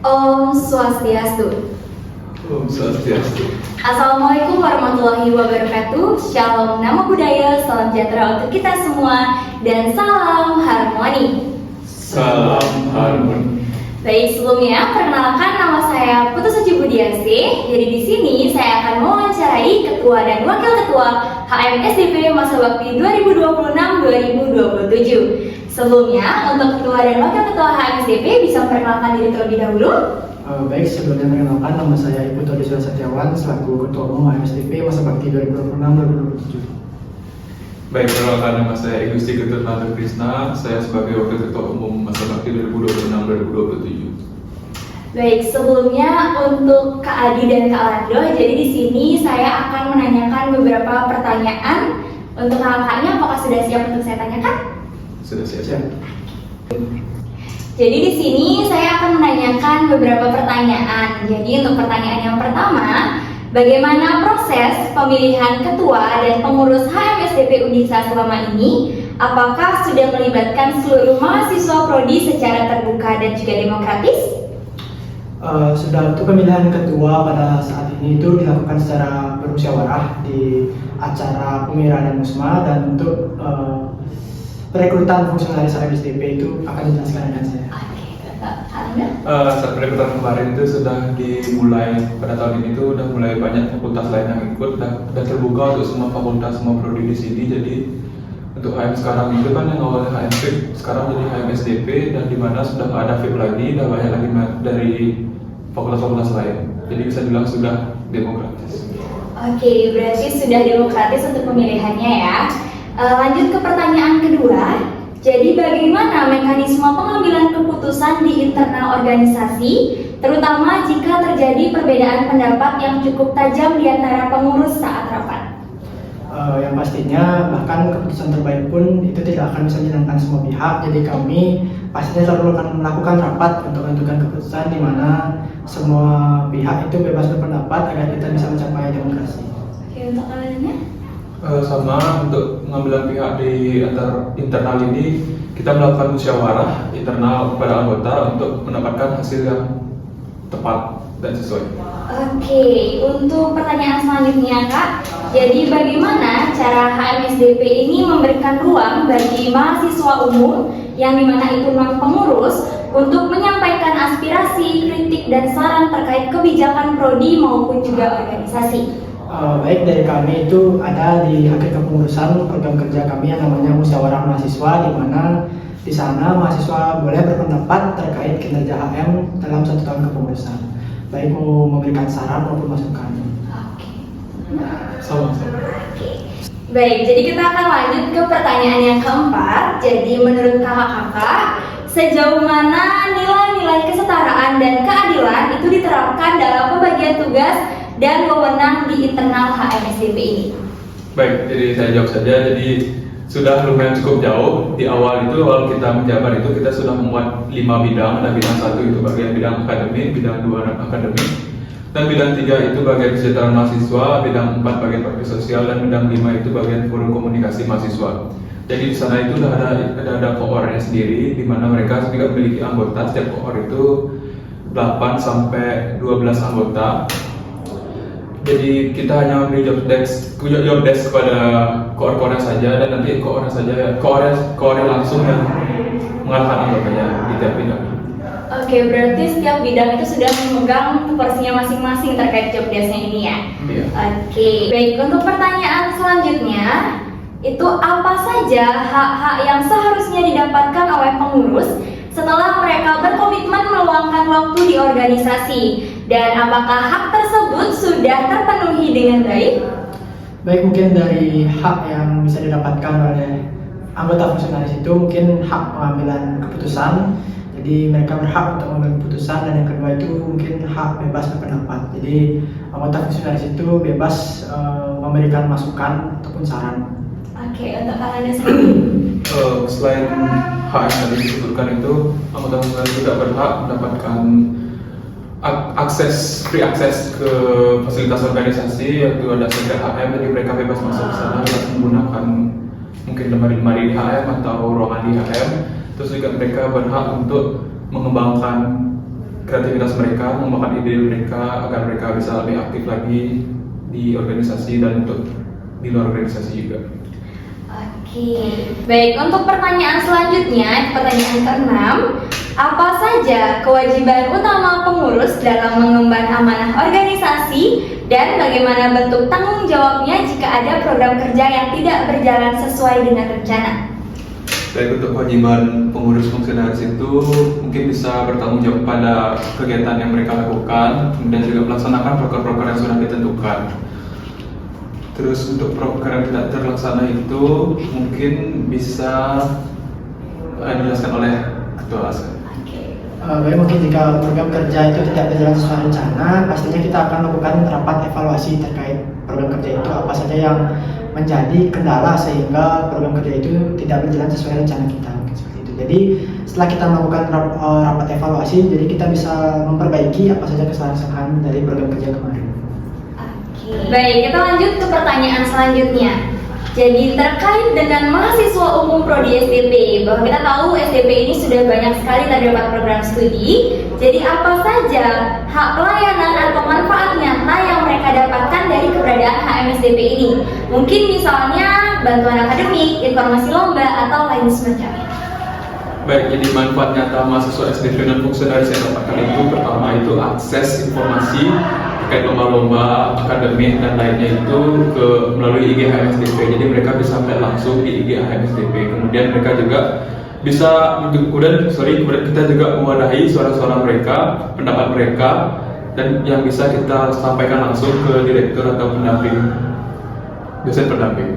Om Swastiastu. Om Swastiastu. Assalamualaikum warahmatullahi wabarakatuh. Shalom nama budaya, salam sejahtera untuk kita semua, dan salam harmoni. Salam harmoni. Baik, sebelumnya perkenalkan nama saya Putu Suci Budiasti. Jadi di sini saya akan mewawancarai ketua dan wakil ketua HMSDP masa bakti 2026-2027. Sebelumnya, untuk ketua dan wakil ketua HMSDP bisa memperkenalkan diri terlebih dahulu. Baik, sebelumnya perkenalkan nama saya Ibu Todi Surya Setiawan selaku Ketua Umum HMSDP masa bakti 2026-2027. Baik, perkenalkan nama saya Igusti Ketut Nanda Krisna. Saya sebagai Wakil Ketua Umum masa bakti 2026-2027. Baik, sebelumnya untuk Kak Adi dan Kak Lando, jadi di sini saya akan menanyakan beberapa pertanyaan. Untuk kakaknya, apakah sudah siap untuk saya tanyakan? Sudah siap. Jadi di sini saya akan menanyakan beberapa pertanyaan. Jadi untuk pertanyaan yang pertama, bagaimana proses pemilihan ketua dan pengurus HMSDP Unisa selama ini? Apakah sudah melibatkan seluruh mahasiswa prodi secara terbuka dan juga demokratis? Sudah, untuk pemilihan ketua pada saat ini itu dilakukan secara bermusyawarah di acara pemilihan dan musma, dan untuk perekrutan fungsionaris HMSDP itu akan dijelaskan dengan saya. Oke, Kak Anda? Saat perekrutan kemarin itu sudah dimulai, pada tahun ini itu sudah mulai banyak fakultas lain yang ikut dan terbuka untuk semua fakultas, semua prodi di sini. Jadi untuk HM sekarang itu kan yang awalnya HM FIP, sekarang jadi HMSDP, dan dimana sudah nggak ada FIP lagi, dan banyak lagi dari fakultas-fakultas lain. Jadi bisa dibilang sudah demokratis. Oke, berarti sudah demokratis untuk pemilihannya ya. Lanjut ke pertanyaan kedua. Jadi bagaimana mekanisme pengambilan keputusan di internal organisasi, terutama jika terjadi perbedaan pendapat yang cukup tajam di antara pengurus saat rapat? Yang pastinya bahkan keputusan terbaik pun itu tidak akan bisa menyenangkan semua pihak. Jadi kami pastinya selalu akan melakukan rapat untuk menentukan keputusan di mana semua pihak itu bebas berpendapat agar kita bisa mencapai demokrasi. Oke, untuk kaliannya? Sama untuk pengambilan pihak di internal ini, kita melakukan musyawarah internal kepada anggota untuk mendapatkan hasil yang tepat dan sesuai. Oke, untuk pertanyaan selanjutnya Kak, jadi bagaimana cara HMSDP ini memberikan ruang bagi mahasiswa umum yang dimana itu non-pengurus untuk menyampaikan aspirasi, kritik, dan saran terkait kebijakan prodi maupun juga organisasi? Baik, dari kami itu ada di akhir kepengurusan program kerja kami yang namanya musyawarah mahasiswa, di mana di sana mahasiswa boleh berpendapat terkait kinerja HM dalam 1 tahun kepengurusan, baik mau memberikan saran maupun masukan. Oke. Sama-sama. Oke. Baik, jadi kita akan lanjut ke pertanyaan yang keempat. Jadi menurut kakak-kakak, sejauh mana nilai-nilai kesetaraan dan keadilan itu diterapkan dalam pembagian tugas dan wewenang di internal HMSDP ini? Baik, jadi saya jawab saja. Jadi sudah lumayan cukup jauh. Di awal kita menjabat itu kita sudah membuat 5 bidang. Ada bidang 1 itu bagian bidang akademik, bidang 2 akademik, dan bidang 3 itu bagian kesejahteraan mahasiswa, bidang 4 bagian bakti sosial, dan bidang 5 itu bagian forum komunikasi mahasiswa. Jadi di sana itu sudah ada koornya sendiri, di mana mereka juga memiliki anggota. Setiap koor itu 8 sampai 12 anggota. Jadi kita hanya memberi job desk kepada koor-koornya saja, dan nanti koornya langsung yang mengarahkan anggotanya di tiap bidang. Oke, berarti setiap bidang itu sudah memegang porsinya masing-masing terkait job desk-nya ini ya? Iya. Oke, baik, untuk pertanyaan selanjutnya, itu apa saja hak-hak yang seharusnya didapatkan oleh pengurus setelah mereka berkomitmen meluangkan waktu di organisasi, dan apakah hak tersebut sudah terpenuhi dengan baik? Baik, mungkin dari hak yang bisa didapatkan oleh anggota fungsionaris itu mungkin hak pengambilan keputusan. Jadi mereka berhak untuk mengambil keputusan, dan yang kedua itu mungkin hak bebas berpendapat. Jadi anggota fungsionaris itu bebas memberikan masukan ataupun saran. Oke, untuk kalian sendiri? Selain hak yang tadi disebutkan itu, anggota fungsionaris juga berhak mendapatkan free akses ke fasilitas organisasi, yaitu ada sekret HM. Jadi mereka bebas masuk ke sana dan menggunakan mungkin lemari di HM atau ruangan di HM. Terus juga mereka berhak untuk mengembangkan kreativitas mereka, mengembangkan ide mereka agar mereka bisa lebih aktif lagi di organisasi dan untuk di luar organisasi juga. Oke, baik, untuk pertanyaan selanjutnya, pertanyaan ke-6, apa saja kewajiban utama pengurus dalam mengemban amanah organisasi dan bagaimana bentuk tanggung jawabnya jika ada program kerja yang tidak berjalan sesuai dengan rencana? Baik, untuk kewajiban pengurus fungsionaris itu mungkin bisa bertanggung jawab pada kegiatan yang mereka lakukan, kemudian juga melaksanakan program-program yang sudah ditentukan. Terus untuk program yang tidak terlaksana itu mungkin bisa dijelaskan oleh ketua ASN. Baik, mungkin jika program kerja itu tidak berjalan sesuai rencana, pastinya kita akan melakukan rapat evaluasi terkait program kerja itu apa saja yang menjadi kendala sehingga program kerja itu tidak berjalan sesuai rencana kita, seperti itu. Jadi setelah kita melakukan rapat evaluasi, jadi kita bisa memperbaiki apa saja kesalahan dari program kerja kemarin. Baik, kita lanjut ke pertanyaan selanjutnya. Jadi terkait dengan mahasiswa umum Prodi SDP, bahwa kita tahu SDP ini sudah banyak sekali terdapat program studi. Jadi apa saja hak pelayanan atau manfaat nyata yang mereka dapatkan dari keberadaan HMSDP ini? Mungkin misalnya bantuan akademik, informasi lomba, atau lain semacamnya. Baik, jadi manfaat nyata mahasiswa SDP dan fungsionaris yang dapatkan itu pertama itu akses informasi terkait lomba-lomba akademik dan lainnya itu melalui IG HMSDP. Jadi mereka bisa melihat langsung di IG HMSDP. Kemudian mereka juga bisa kemudian kita juga mewadahi suara-suara mereka, pendapat mereka, dan yang bisa kita sampaikan langsung ke direktur atau pendamping, dosen pendamping.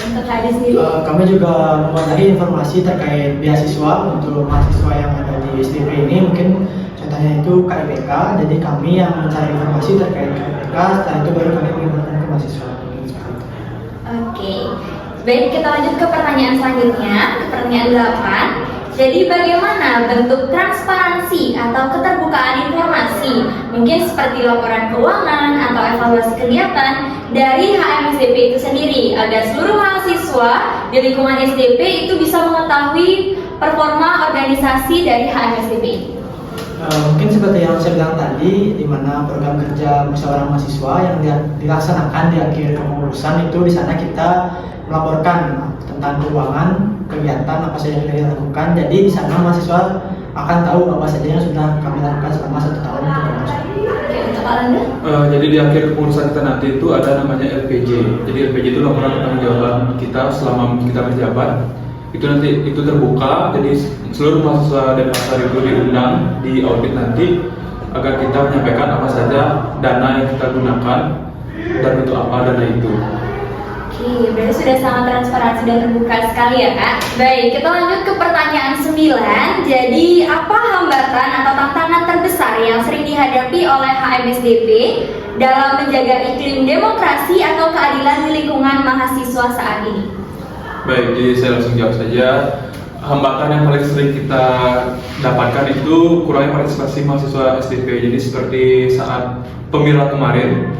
Untuk tadi sendiri, kami juga mewadahi informasi terkait beasiswa untuk mahasiswa yang ada di SDP ini. Mungkin contohnya itu KIPK, jadi kami yang mencari informasi terkait KIPK, setelah itu baru kami mengirimkan ke mahasiswa. Oke, baik, kita lanjut ke pertanyaan selanjutnya, ke pertanyaan 8. Jadi bagaimana bentuk transparansi atau keterbukaan informasi, mungkin seperti laporan keuangan atau evaluasi kegiatan dari HMSDP itu sendiri, agar seluruh mahasiswa di lingkungan SDP itu bisa mengetahui performa organisasi dari HMSDP ini? Mungkin seperti yang saya bilang tadi, di mana program kerja musyawarah mahasiswa yang dilaksanakan di akhir kepengurusan itu, di sana kita melaporkan tentang keuangan kegiatan apa saja yang sudah dilakukan. Jadi di sana mahasiswa akan tahu apa saja yang sudah kami lakukan selama 1 tahun kepengurusan. Jadi di akhir kepengurusan kita nanti itu ada namanya LPJ. Jadi LPJ itu laporan pertanggungjawaban kita selama kita menjabat. Itu nanti itu terbuka, jadi seluruh mahasiswa dan pasar itu diundang di audit nanti agar kita menyampaikan apa saja dana yang kita gunakan dan untuk apa dana itu. Oke, berarti sudah sangat transparan, sudah terbuka sekali ya Kak. Baik, kita lanjut ke pertanyaan 9. Jadi apa hambatan atau tantangan terbesar yang sering dihadapi oleh HMSDP dalam menjaga iklim demokrasi atau keadilan di lingkungan mahasiswa saat ini? Baik, jadi saya langsung jawab saja. Hambatan yang paling sering kita dapatkan itu kurangnya partisipasi mahasiswa SDP. Jadi seperti saat pemilu kemarin,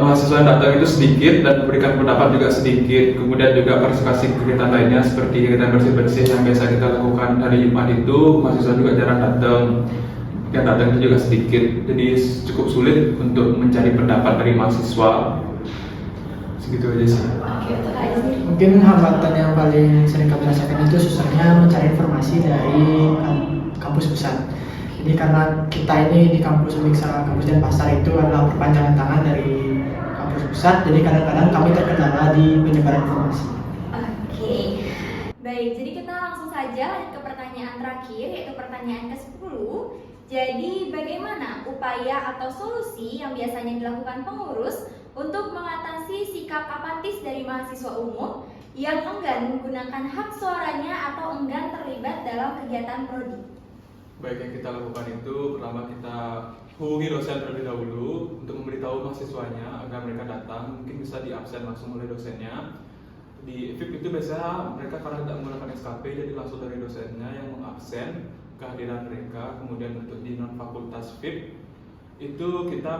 mahasiswa yang datang itu sedikit dan memberikan pendapat juga sedikit. Kemudian juga partisipasi kegiatan lainnya seperti kegiatan bersih-bersih yang biasa kita lakukan hari Jumat itu, mahasiswa juga jarang datang. Yang datang itu juga sedikit. Jadi cukup sulit untuk mencari pendapat dari mahasiswa. Segitu aja sih. Mungkin hambatan yang paling sering kami rasakan itu susahnya mencari informasi dari kampus pusat. Jadi karena kita ini di kampus Uniksa, kampus Denpasar itu adalah perpanjangan tangan dari kampus pusat, jadi kadang-kadang kami terkendala di penyebaran informasi. Oke, baik, jadi kita langsung saja ke pertanyaan terakhir, yaitu pertanyaan ke-10. Jadi bagaimana upaya atau solusi yang biasanya dilakukan pengurus untuk mengatasi sikap apatis dari mahasiswa umum yang enggan menggunakan hak suaranya atau enggan terlibat dalam kegiatan prodi? Baik, yang kita lakukan itu pertama kita hubungi dosen terlebih dahulu untuk memberitahu mahasiswanya agar mereka datang, mungkin bisa diabsen langsung oleh dosennya. Di FIP itu biasanya mereka karena tidak menggunakan SKP, jadi langsung dari dosennya yang mengabsen kehadiran mereka. Kemudian untuk di non fakultas FIP itu kita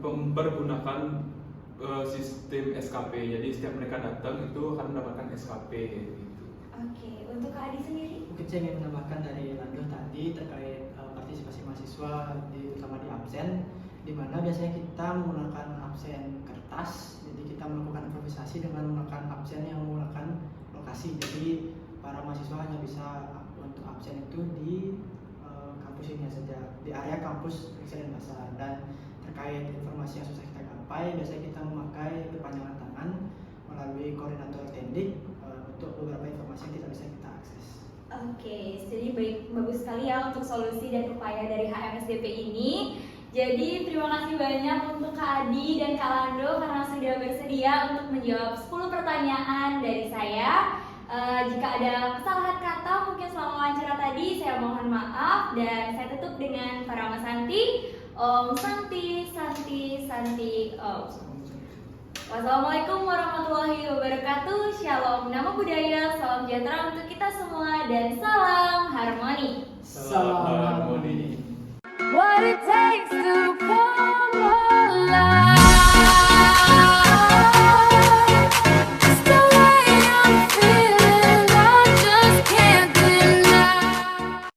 mempergunakan sistem SKP, jadi setiap mereka datang itu akan mendapatkan SKP gitu. Oke, untuk Kak Adi sendiri? Mungkin saya ingin menambahkan dari Landu tadi terkait partisipasi mahasiswa utama di absen, di mana biasanya kita menggunakan absen kertas, jadi kita melakukan improvisasi dengan menggunakan absen yang menggunakan lokasi. Jadi para mahasiswa hanya bisa untuk absen itu di kampus ini saja, di area kampus Reksa Denpasar. Dan terkait informasi yang susah kita gapai, biasanya kita memakai perpanjangan tangan melalui koordinator tendik untuk beberapa informasi yang tidak bisa kita akses. Oke, jadi bagus sekali ya untuk solusi dan upaya dari HMSDP ini. Jadi terima kasih banyak untuk Kak Adi dan Kak Lando karena sudah bersedia untuk menjawab 10 pertanyaan dari saya. Jika ada kesalahan kata mungkin selama wawancara tadi, saya mohon maaf dan saya tutup dengan Parama Santi. Om Santi, Santi, Santi, Om. Wassalamualaikum warahmatullahi wabarakatuh. Shalom, nama budaya, salam sejahtera untuk kita semua dan salam harmoni. Salam harmoni. What it takes to